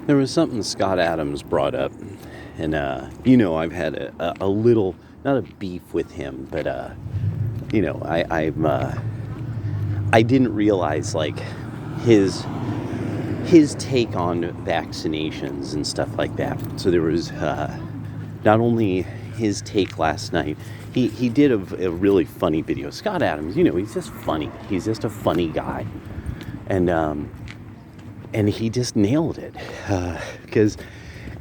There was something Scott Adams brought up, and I've had a little, not a beef with him, but I didn't realize like his take on vaccinations and stuff like that. So there was not only his take last night. He did a really funny video. Scott Adams, he's just funny. He's just a funny guy, and he just nailed it, because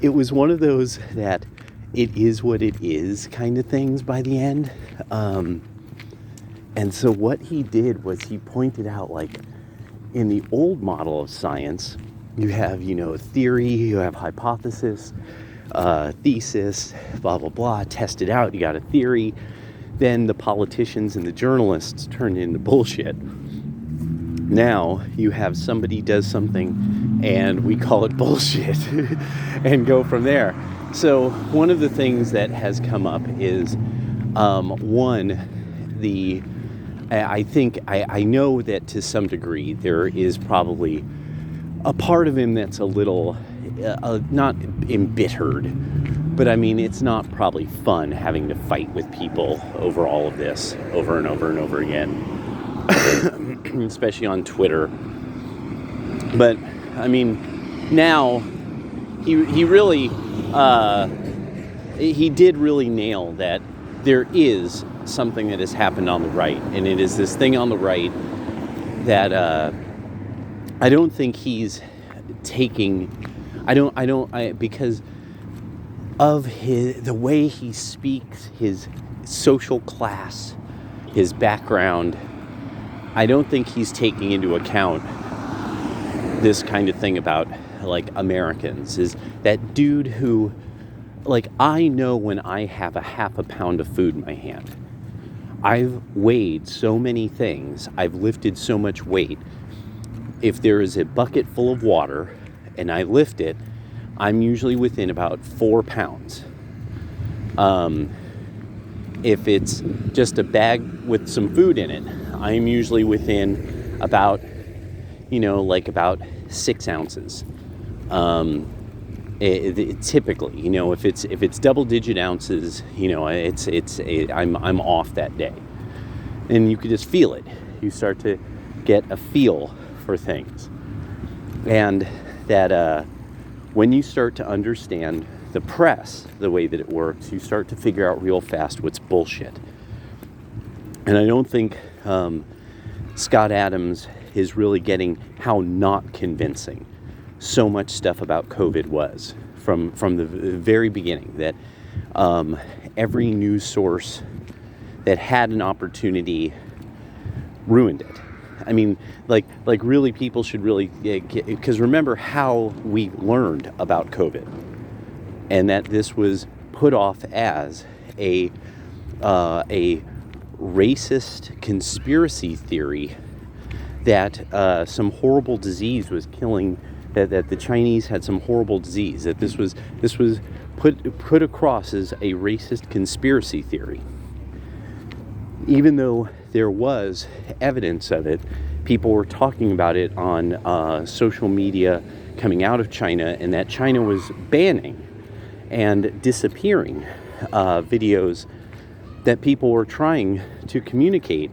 it was one of those that it is what it is kind of things by the end. And so what he did was he pointed out, like, in the old model of science, you have, theory, you have hypothesis, thesis, blah, blah, blah, test it out, you got a theory. Then the politicians and the journalists turn into bullshit. Now you have somebody does something and we call it bullshit and go from there. So one of the things that has come up is, I know that to some degree there is probably a part of him that's a little, not embittered, but I mean, it's not probably fun having to fight with people over all of this over and over and over again. Especially on Twitter. But I mean, now he really he did really nail that there is something that has happened on the right, and it is this thing on the right that I don't think he's taking. Because of the way he speaks, his social class, his background. I don't think he's taking into account this kind of thing about, like, Americans. Is that dude who, like, I know when I have a half a pound of food in my hand. I've weighed so many things. I've lifted so much weight. If there is a bucket full of water and I lift it, I'm usually within about 4 pounds. If it's just a bag with some food in it, I'm usually within about, about 6 ounces. Typically, if it's double digit ounces, I'm off that day, and you could just feel it. You start to get a feel for things, and that when you start to understand the press, the way that it works, you start to figure out real fast what's bullshit. And I don't think Scott Adams is really getting how not convincing so much stuff about COVID was from the very beginning, that every news source that had an opportunity ruined it. I mean, like really, people should really, because remember how we learned about COVID, and that this was put off as a racist conspiracy theory, that some horrible disease was killing, that the Chinese had some horrible disease, that this was put across as a racist conspiracy theory. Even though there was evidence of it, people were talking about it on social media coming out of China, and that China was banning and disappearing videos that people were trying to communicate,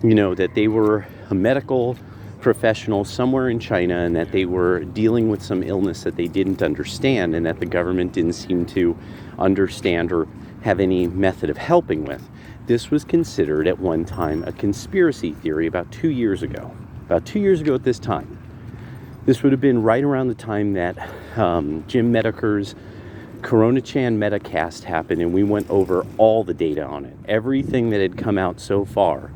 that they were a medical professional somewhere in China, and that they were dealing with some illness that they didn't understand, and that the government didn't seem to understand or have any method of helping with. This was considered at one time a conspiracy theory about 2 years ago. About 2 years ago at this time. This would have been right around the time that Jim Mediker's Corona Chan Metacast happened, and we went over all the data on it, everything that had come out so far.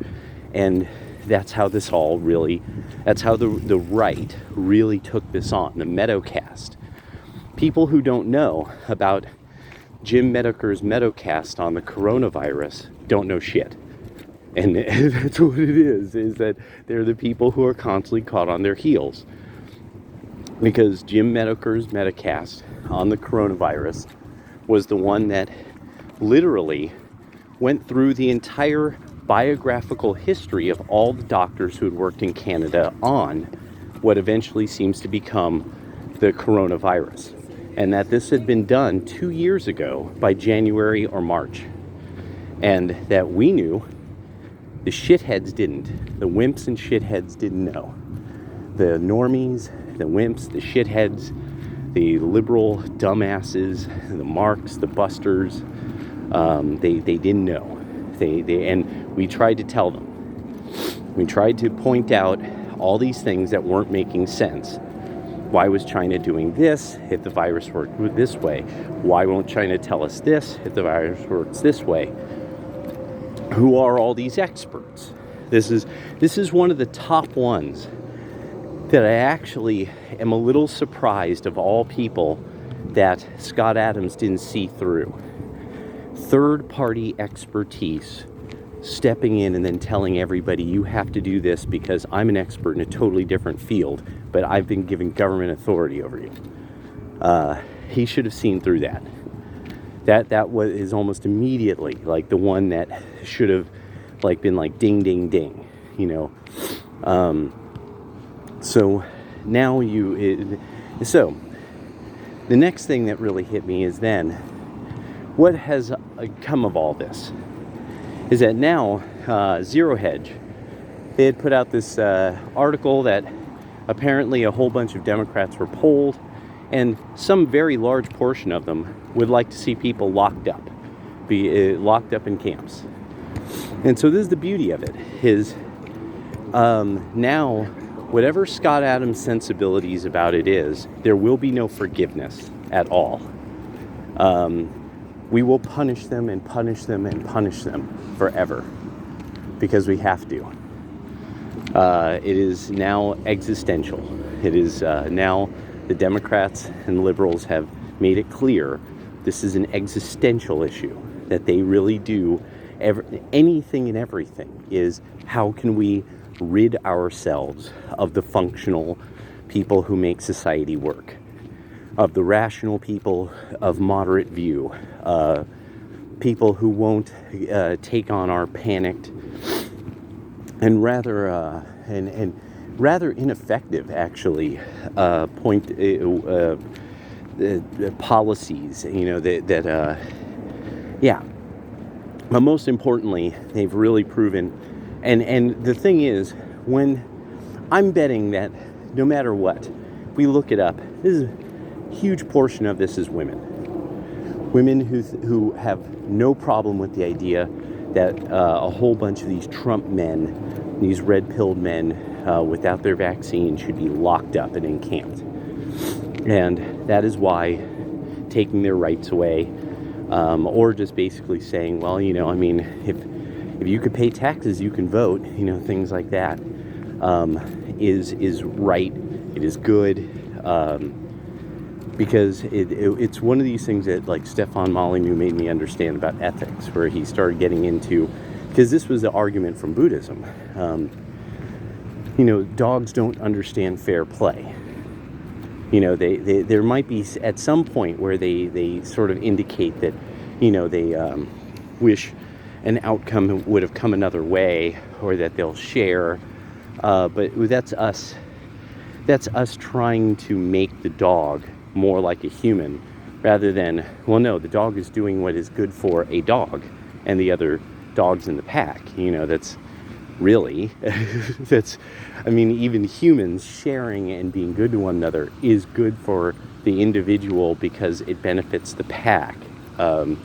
And that's how this all really, that's how the right really took this on, the Metacast. People who don't know about Jim Mediker's Metacast on the coronavirus don't know shit. And that's what it is that they're the people who are constantly caught on their heels. Because Jim Mediker's Metacast on the coronavirus was the one that literally went through the entire biographical history of all the doctors who had worked in Canada on what eventually seems to become the coronavirus, and that this had been done 2 years ago by January or March, and that we knew, the shitheads didn't. The wimps and shitheads didn't know. The normies, the wimps, the shitheads, the liberal dumbasses, the marks, the busters, they didn't know. And we tried to tell them. We tried to point out all these things that weren't making sense. Why was China doing this if the virus worked this way? Why won't China tell us this if the virus works this way? Who are all these experts? This is one of the top ones that I actually am a little surprised, of all people, that Scott Adams didn't see through. Third-party expertise stepping in and then telling everybody, you have to do this because I'm an expert in a totally different field, but I've been given government authority over you. He should have seen through that. That is almost immediately like the one that should have like been like ding, ding, ding, you know. So now so the next thing that really hit me is then, what has come of all this? Is that now Zero Hedge, they had put out this article that apparently a whole bunch of Democrats were polled, and some very large portion of them would like to see people locked up, be locked up in camps. And so this is the beauty of it, is now whatever Scott Adams' sensibilities about it is, there will be no forgiveness at all. We will punish them and punish them and punish them forever, because we have to. It is now existential. It is now the Democrats and liberals have made it clear this is an existential issue, that they really do anything and everything is, how can we rid ourselves of the functional people who make society work, of the rational people of moderate view, people who won't take on our panicked and rather ineffective, actually, policies, you know, but most importantly, they've really proven, and the thing is, when I'm betting that no matter what, we look it up, this is a huge portion of this is women who have no problem with the idea that a whole bunch of these Trump men, these red-pilled men without their vaccine, should be locked up and encamped. And that is why taking their rights away, or just basically saying, well, you know, I mean, if you could pay taxes, you can vote, you know, things like that, is right. It is good, because it's one of these things that, like, Stefan Molyneux made me understand about ethics, where he started getting into, because this was the argument from Buddhism. You know, dogs don't understand fair play. You know, there might be at some point where they sort of indicate that, you know, they wish an outcome would have come another way, or that they'll share. But that's us trying to make the dog more like a human, rather than, well, no, the dog is doing what is good for a dog and the other dogs in the pack. You know, that's really, I mean, even humans sharing and being good to one another is good for the individual because it benefits the pack. And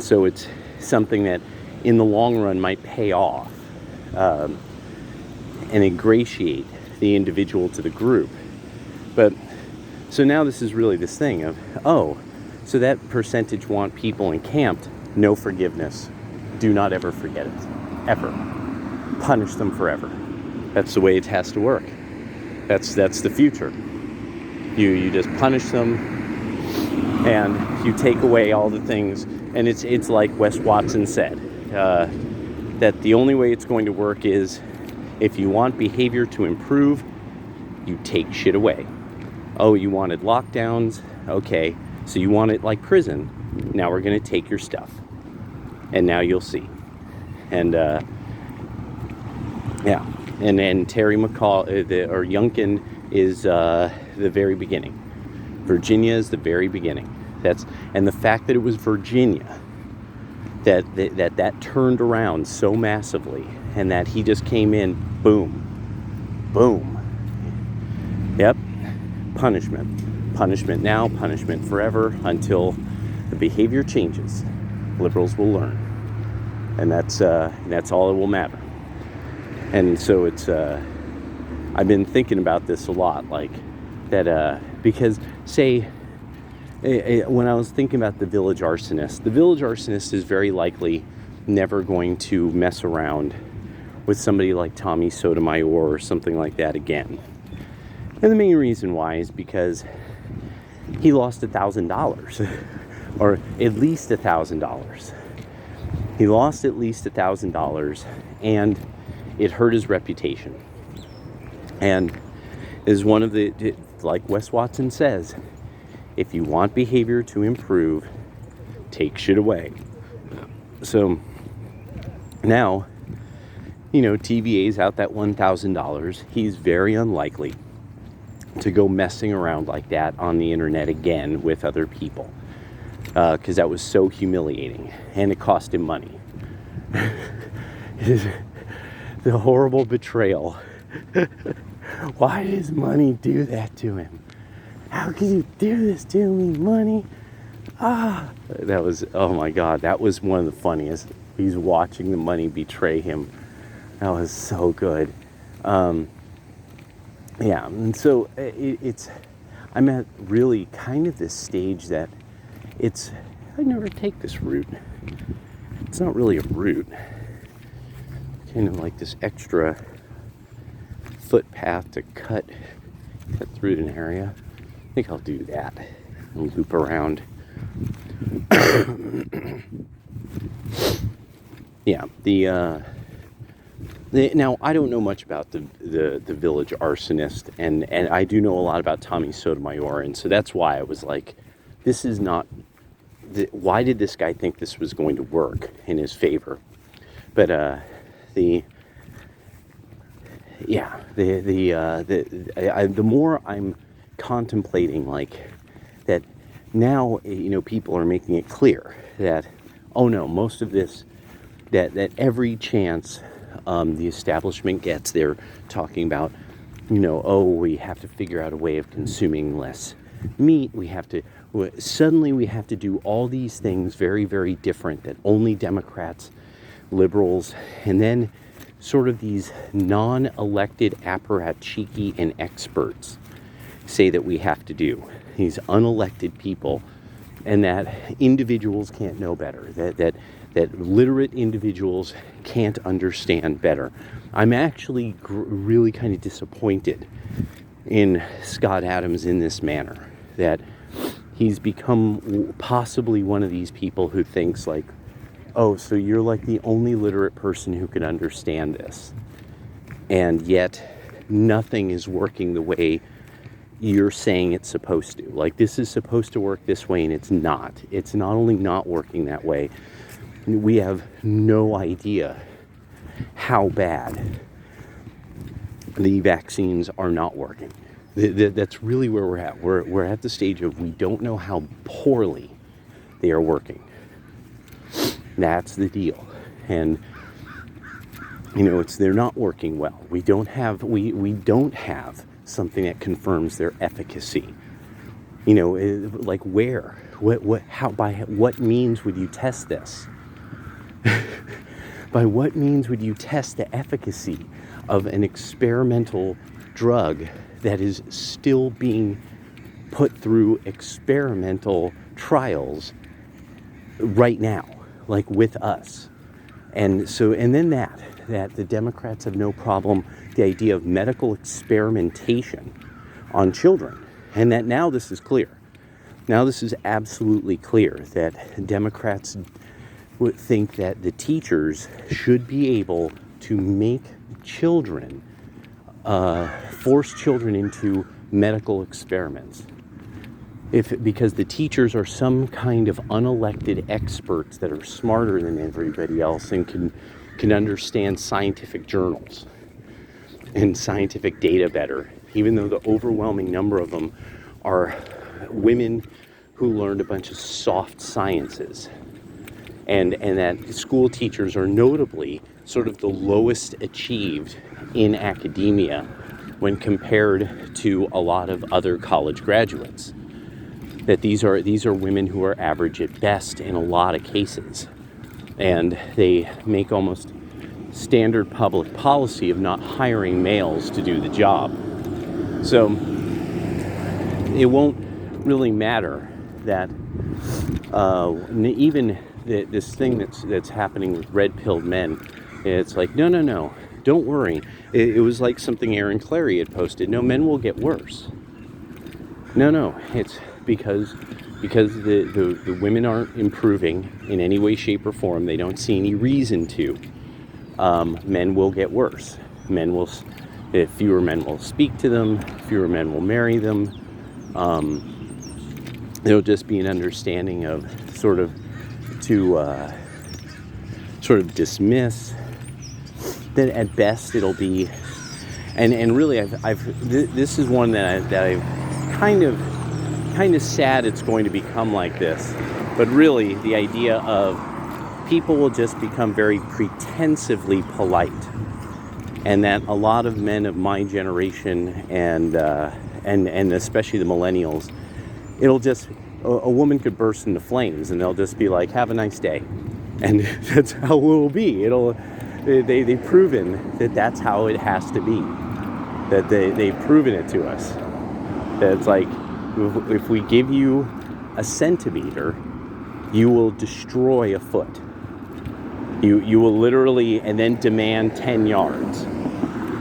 so it's something that in the long run might pay off and ingratiate the individual to the group. But so now this is really this thing of, oh, so that percentage want people encamped, no forgiveness. Do not ever forget it. Ever. Punish them forever. That's the way it has to work. That's the future. You just punish them, and you take away all the things. And it's like Wes Watson said, that the only way it's going to work is, if you want behavior to improve, you take shit away. Oh, you wanted lockdowns? Okay, so you want it like prison. Now we're going to take your stuff. And now you'll see. And, and Terry McCall, or Youngkin is the very beginning. Virginia is the very beginning. And the fact that it was Virginia that turned around so massively, and that he just came in, boom, boom. Yep, punishment now, punishment forever, until the behavior changes. Liberals will learn, and that's all that will matter. And so it's I've been thinking about this a lot, like that, because say when I was thinking about the village arsonist is very likely never going to mess around with somebody like Tommy Sotomayor or something like that again. And the main reason why is because he lost $1,000, or at least $1,000. He lost at least $1,000, and it hurt his reputation. And is one of the, like Wes Watson says, if you want behavior to improve, take shit away. So now, TVA's out that $1,000. He's very unlikely to go messing around like that on the internet again with other people, because that was so humiliating, and it cost him money. The horrible betrayal. Why does money do that to him? How can you do this to me, money? That was, oh my God, that was one of the funniest. He's watching the money betray him. That was so good. Yeah, and so I'm at really kind of this stage that I never take this route. It's not really a route. Kind of like this extra footpath to cut through an area. I think I'll do that and loop around. Yeah, now I don't know much about the village arsonist, and I do know a lot about Tommy Sotomayor, and so that's why I was like, this is not. Why did this guy think this was going to work in his favor? But the more I'm contemplating, like, that now, people are making it clear that, oh no, most of this, that every chance the establishment gets, they're talking about, we have to figure out a way of consuming less meat. Suddenly we have to do all these things very, very different that only Democrats, liberals, and then sort of these non-elected apparatchiki and experts say that we have to do. These unelected people, and that individuals can't know better, that literate individuals can't understand better. I'm actually really kind of disappointed in Scott Adams in this manner, that he's become possibly one of these people who thinks like, oh, so you're like the only literate person who can understand this, and yet nothing is working the way you're saying it's supposed to. Like, this is supposed to work this way, and it's not. It's not only not working that way, we have no idea how bad the vaccines are not working. That's really where we're at. We're at the stage of we don't know how poorly they are working. That's the deal. And they're not working well. We don't have something that confirms their efficacy. Like where? How, by what means would you test this? By what means would you test the efficacy of an experimental drug that is still being put through experimental trials right now, like with us? And then that the Democrats have no problem the idea of medical experimentation on children, and that now this is clear. Now this is absolutely clear that Democrats would think that the teachers should be able to make children, force children into medical experiments. Because the teachers are some kind of unelected experts that are smarter than everybody else and can understand scientific journals and scientific data better even though the overwhelming number of them are women who learned a bunch of soft sciences, and that school teachers are notably sort of the lowest achieved in academia when compared to a lot of other college graduates. That these are women who are average at best in a lot of cases, and they make almost standard public policy of not hiring males to do the job. So it won't really matter that even this thing that's happening with red-pilled men. It's like, no, don't worry. It was like something Aaron Clary had posted. No, men will get worse. No, it's because the women aren't improving in any way, shape, or form. They don't see any reason to. Men will get worse. Fewer men will speak to them. Fewer men will marry them. There'll just be an understanding of sort of dismiss that at best it'll be, and really this is one that I've kind of sad it's going to become like this, but really the idea of people will just become very pretensively polite, and that a lot of men of my generation and especially the millennials, it'll just, a woman could burst into flames and they'll just be like, have a nice day, and that's how it will be. They've proven that that's how it has to be, that they've proven it to us, that it's like, if we give you a centimeter, you will destroy a foot. You will literally, and then demand 10 yards.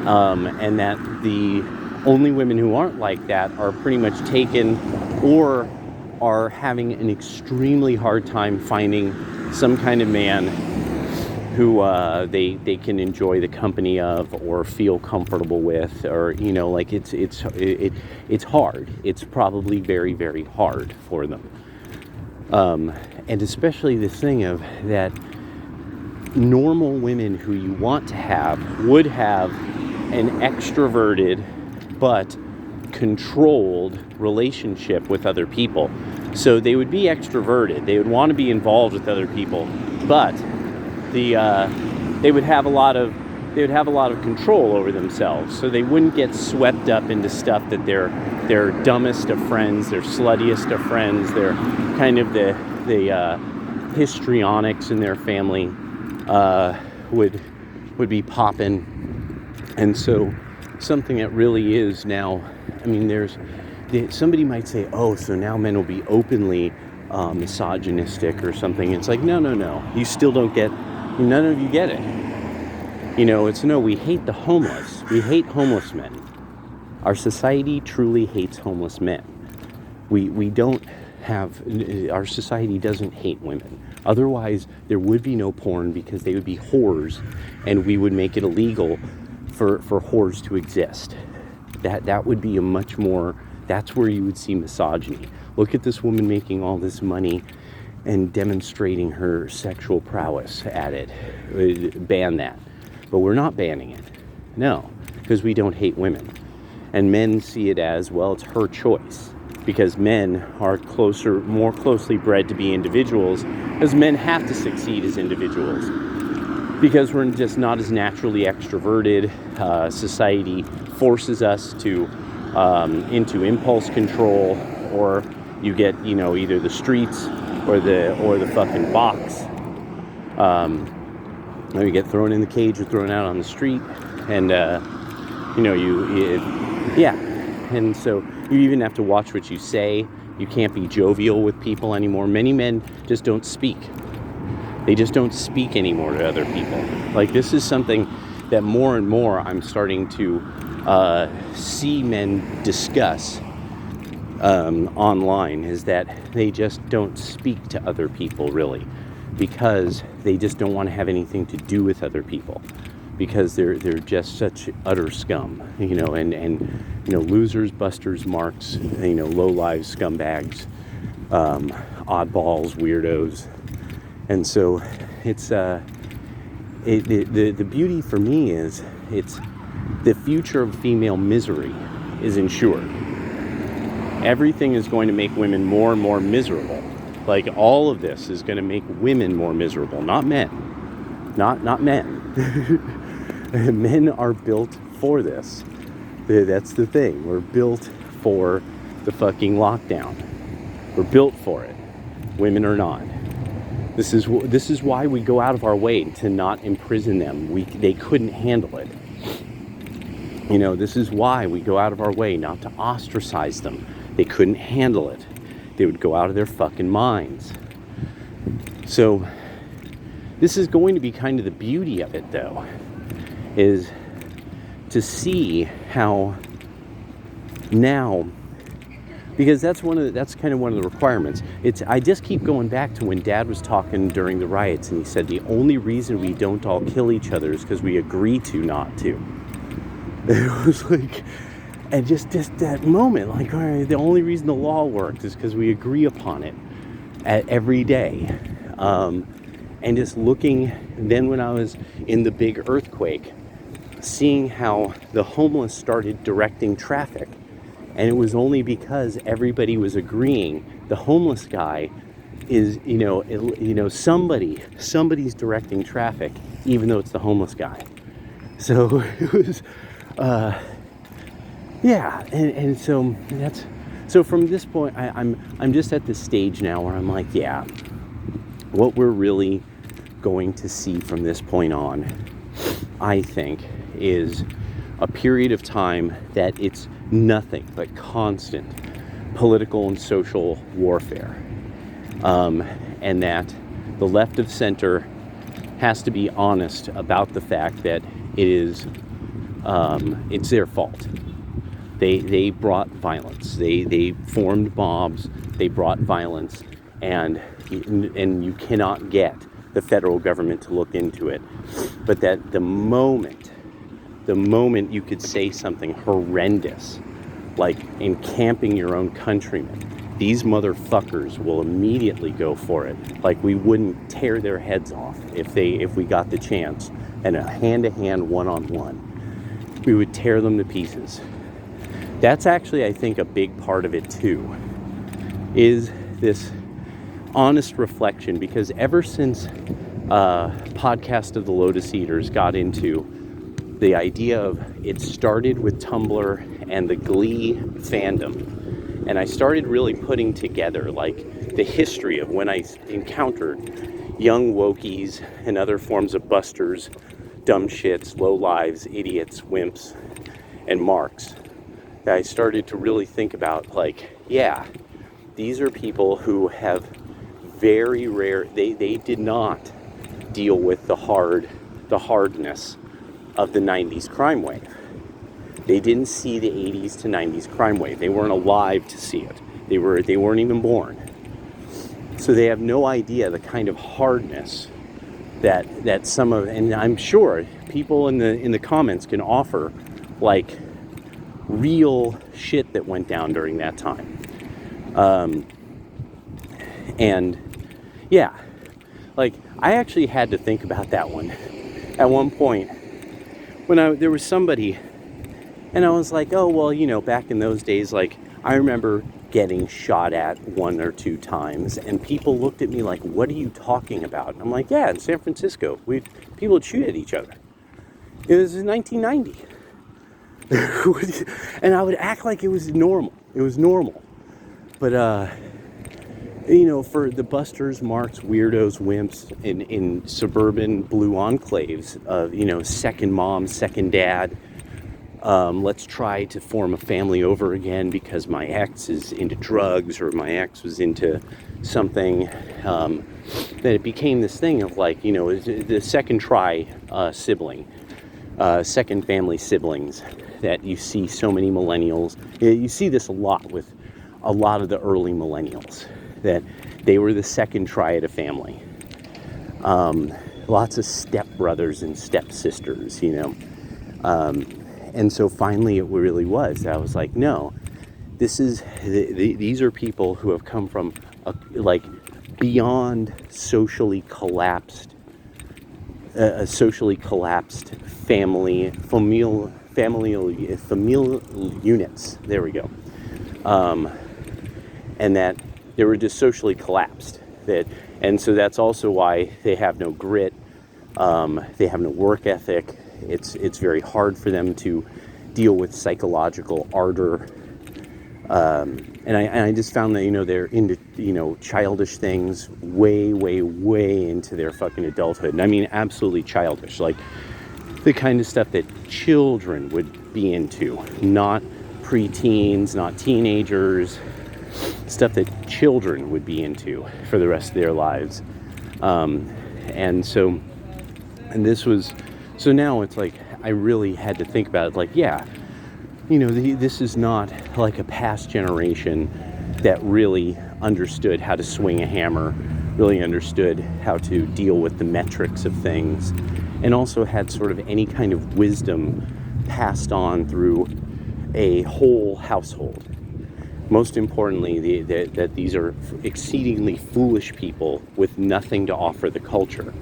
And that the only women who aren't like that are pretty much taken, or are having an extremely hard time finding some kind of man who they can enjoy the company of or feel comfortable with, or like it's hard. It's probably very, very hard for them. And especially this thing of that normal women who you want to have would have an extroverted but controlled relationship with other people. So they would be extroverted. They would want to be involved with other people, but they would have a lot of control over themselves. So they wouldn't get swept up into stuff that their dumbest of friends, their sluttiest of friends, their kind of the histrionics in their family would be popping. And so something that really is now, I mean, somebody might say, oh, so now men will be openly misogynistic or something. It's like, no, you still don't get, none of you get it. It's no, we hate the homeless. We hate homeless men. Our society truly hates homeless men. We don't have, our society doesn't hate women. Otherwise, there would be no porn, because they would be whores, and we would make it illegal for whores to exist. That would be a much more, that's where you would see misogyny. Look at this woman making all this money and demonstrating her sexual prowess at it. Ban that. But we're not banning it. No, because we don't hate women. And men see it as, well, it's her choice. Because men are more closely bred to be individuals, as men have to succeed as individuals. Because we're just not as naturally extroverted. Society forces us to into impulse control, or you get, either the streets or the fucking box. You get thrown in the cage or thrown out on the street, and and so you even have to watch what you say. You can't be jovial with people anymore. Many men just don't speak. They just don't speak anymore to other people. Like, this is something that more and more I'm starting to see men discuss online, is that they just don't speak to other people, really, because they just don't want to have anything to do with other people, because they're just such utter scum, and losers, busters, marks, low lives, scumbags, oddballs, weirdos. And so it's the beauty for me is it's the future of female misery is ensured. Everything is going to make women more and more miserable. Like, all of this is going to make women more miserable, not men. Not men. Men are built for this. That's the thing. We're built for the fucking lockdown. We're built for it. Women are not. This is why we go out of our way to not imprison them. They couldn't handle it. You know, this is why we go out of our way not to ostracize them. They couldn't handle it. They would go out of their fucking minds. So this is going to be kind of the beauty of it, though, is to see how now, because that's kind of one of the requirements. I just keep going back to when Dad was talking during the riots, and he said the only reason we don't all kill each other is because we agree to not to. It was like, and just that moment, like, all right, the only reason the law works is because we agree upon it every day. And just looking, then when I was in the big earthquake, seeing how the homeless started directing traffic. And it was only because everybody was agreeing. The homeless guy is, somebody's directing traffic, even though it's the homeless guy. So it was, yeah. And so from this point, I'm just at this stage now where I'm like, yeah, what we're really going to see from this point on, I think, is a period of time that it's nothing but constant political and social warfare, and that the left of center has to be honest about the fact that it's their fault. They brought violence. They formed mobs. They brought violence, and you cannot get the federal government to look into it. But that the moment you could say something horrendous, like encamping your own countrymen, these motherfuckers will immediately go for it. Like, we wouldn't tear their heads off if we got the chance, and a hand-to-hand, one-on-one, we would tear them to pieces. That's actually, I think, a big part of it too, is this honest reflection, because ever since Podcast of the Lotus Eaters got into the idea of, it started with Tumblr and the Glee fandom, and I started really putting together like the history of when I encountered young wokies and other forms of busters, dumb shits, low lives, idiots, wimps, and marks. That I started to really think about, like, yeah, these are people who have very rare, they did not deal with the hardness of the 90s crime wave. They didn't see the 80s to 90s crime wave. They weren't alive to see it. They weren't even born. So they have no idea the kind of hardness that some of, and I'm sure people in the comments can offer, like, real shit that went down during that time. And yeah, like, I actually had to think about that one at one point when there was somebody, and I was like, oh, well, back in those days, like, I remember getting shot at 1 or 2 times, and people looked at me like, what are you talking about? And I'm like, yeah, in San Francisco, people would shoot at each other. It was in 1990. And I would act like it was normal. It was normal. But, for the busters, marks, weirdos, wimps in suburban blue enclaves of, second mom, second dad, let's try to form a family over again because my ex is into drugs or my ex was into something, that it became this thing of, like, the second try sibling, second family siblings, that you see so many millennials. You see this a lot with a lot of the early millennials, that they were the second try at a family. Lots of stepbrothers and stepsisters, and so finally it really was. I was like, no, these are people who have come from beyond socially collapsed, a socially collapsed familial familial units. There we go. And that they were just socially collapsed. And so that's also why they have no grit. They have no work ethic. It's very hard for them to deal with psychological ardor. And I just found that, they're into, childish things way, way, way into their fucking adulthood. And I mean, absolutely childish. Like the kind of stuff that children would be into, not preteens, not teenagers, stuff that children would be into for the rest of their lives. So now it's like, I really had to think about it, like, yeah, this is not like a past generation that really understood how to swing a hammer, really understood how to deal with the metrics of things, and also had sort of any kind of wisdom passed on through a whole household. Most importantly, that these are exceedingly foolish people with nothing to offer the culture.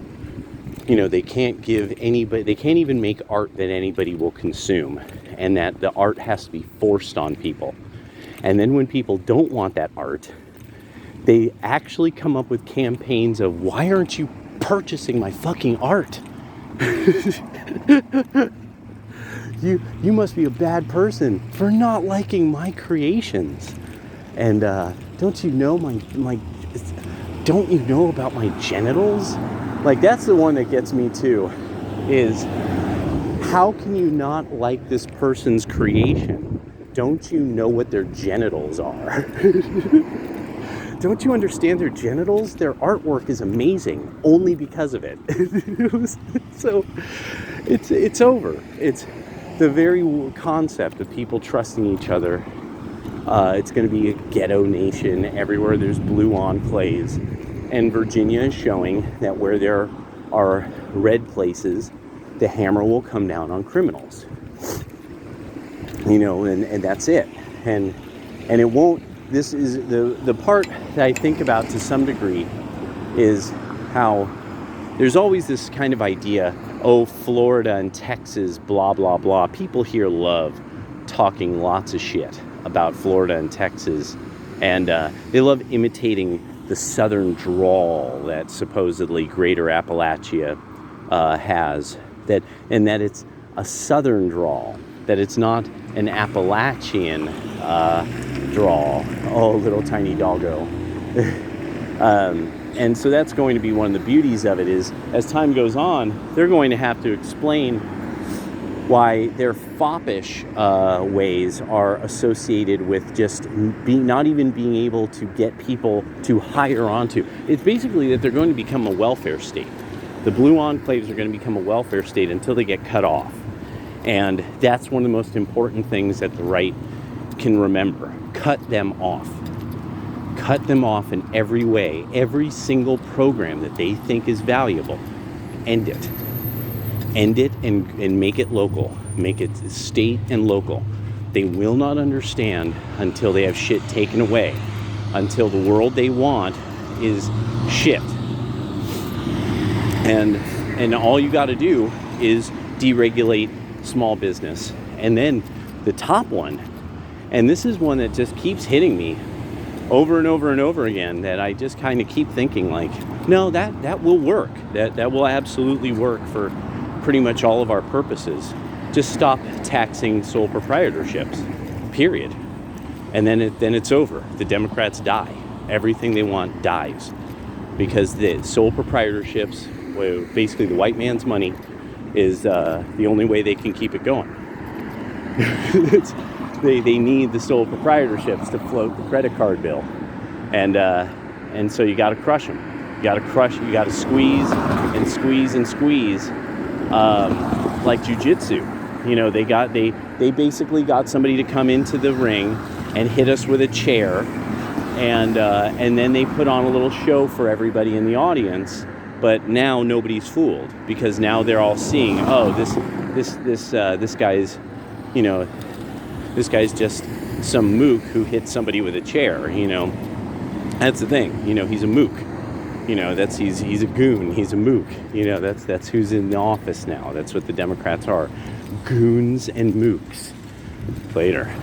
They can't even make art that anybody will consume, and that the art has to be forced on people. And then when people don't want that art, they actually come up with campaigns of, why aren't you purchasing my fucking art? You must be a bad person for not liking my creations. And don't you know don't you know about my genitals? Like, that's the one that gets me too, is how can you not like this person's creation? Don't you know what their genitals are? Don't you understand their genitals? Their artwork is amazing only because of it. So it's over. It's the very concept of people trusting each other. It's going to be a ghetto nation everywhere. There's blue enclaves. And Virginia is showing that where there are red places, the hammer will come down on criminals. And that's it. And it won't. This is the part that I think about to some degree, is how there's always this kind of idea, Florida and Texas, blah, blah, blah. People here love talking lots of shit about Florida and Texas. And they love imitating the southern drawl that supposedly Greater Appalachia has. And that it's a southern drawl, that it's not an Appalachian drawl. Oh, little tiny doggo. And so that's going to be one of the beauties of it, is as time goes on, they're going to have to explain why their foppish ways are associated with just not even being able to get people to hire onto. It's basically that they're going to become a welfare state. The blue enclaves are going to become a welfare state until they get cut off. And that's one of the most important things that the right can remember. Cut them off. Cut them off in every way. Every single program that they think is valuable, end it. End it and make it local. Make it state and local. They will not understand until they have shit taken away. Until the world they want is shit. And all you got to do is deregulate small business. And then the top one, and this is one that just keeps hitting me over and over and over again, that I just kind of keep thinking, like, no, that will work. That will absolutely work for pretty much all of our purposes. Just stop taxing sole proprietorships, period. And then it's over. The Democrats die. Everything they want dies, because the sole proprietorships, basically the white man's money, is the only way they can keep it going. They need the sole proprietorships to float the credit card bill, and so you got to crush them. You got to crush. You got to squeeze and squeeze and squeeze, like jujitsu. They basically got somebody to come into the ring and hit us with a chair, and then they put on a little show for everybody in the audience. But now nobody's fooled, because now they're all seeing, this guy's, this guy's just some mook who hit somebody with a chair. That's the thing. He's a mook. He's a goon. He's a mook. That's who's in the office now. That's what the Democrats are. goons and mooks. Later.